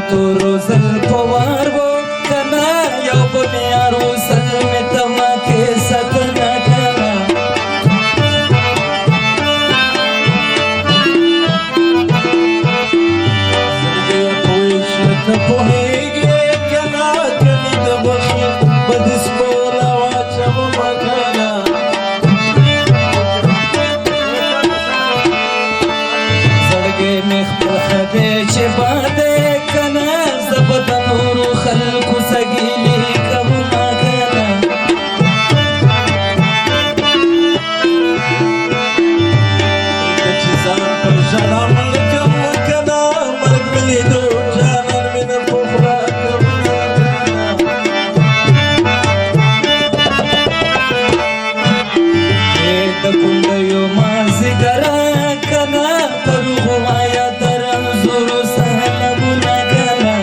تورو زلفو وارو کنا یو بمیارو سلمی تما کے ستنا کنا زرگی پویش لکا پوہیگی کنا کنی دبخی بدس بولا واچا ممکانا زرگی مخبر خدے چه باندے کنا زبد نورو خلقو سگیلی کم مکانا چیزان پر جانم لکم کنا مرگ ملی دو جانم من پخلا کم مکانا ایک کندیو مازی گرا کنا تروغو آیا درم زورو سهلم نکنا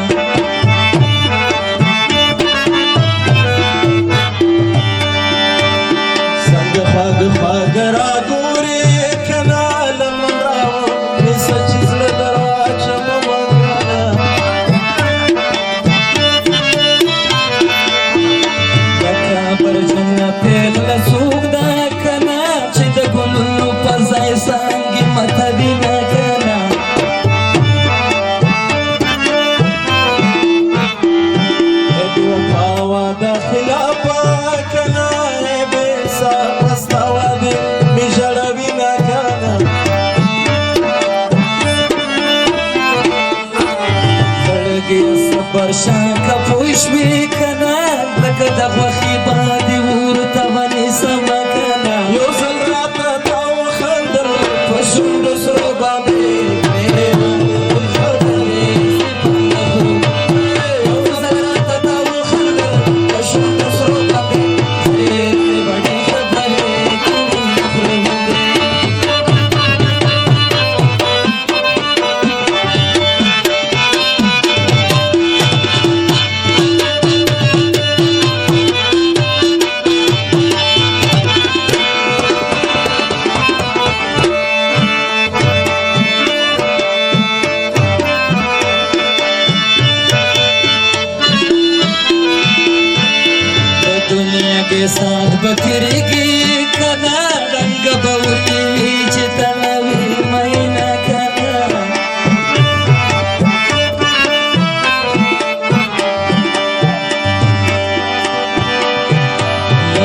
سنگ خواگ خواگ را گوری کنا لمن راو نیسا چیز لدروا چم مکانا یکا پر جنہ پیغ لسوگ دا کنا چی دا گلو پزای سانگی متدی نکنا ایدو پاوا دا خلافا کنا ای بیسا پستاوا دی می جڑوی نکنا زڑگی صبر شاکا پوش بی کنا لکه د غوښې باندې ورته ونیسه مکنا یو ځل راته تا وخندل په شونډو سرو باندې یو ځل راته تا وخندل په شونډو سرو باندې بڼې خبرې کوي خویندې दुनिया के साथ बकरी की कना रंग बउली चितनवी महीना कना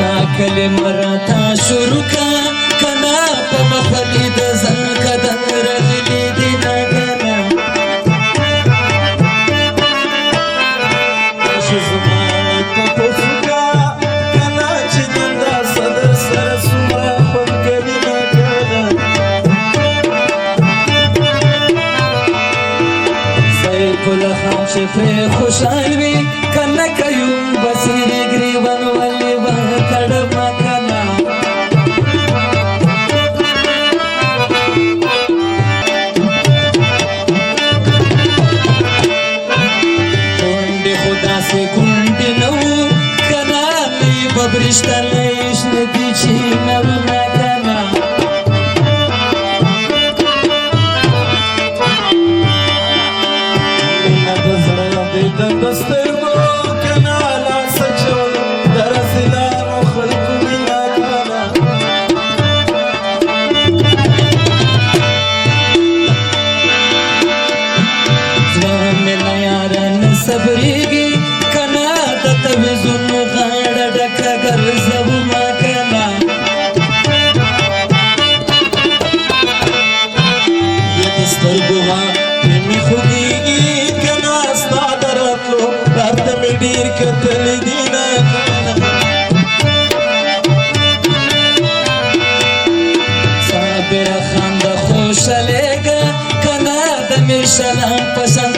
या कले मराठा शुरू का कना पमखली दजन कदन रगली दिना कना शुजुमान पपुसुका شفه خوشحال وی کنه کيوم بصیری گریبان ولی با تړم کنه کونډه خدا سے کونډه نو کنه لی ببرشت لیش ندی چی نو کنه دسترگو کنا لا سچول در سلام خلق منا کنا زوان منا یارن صبریگی کنا دتوزن غاڑ ڈکا گر زب ما کنا یہ دسترگو ها پمی خوگیگی کنا استادرتلو رات میں دیر کتل دینا صابر خان دا خوش لے گا کنا دا میں سلام پسند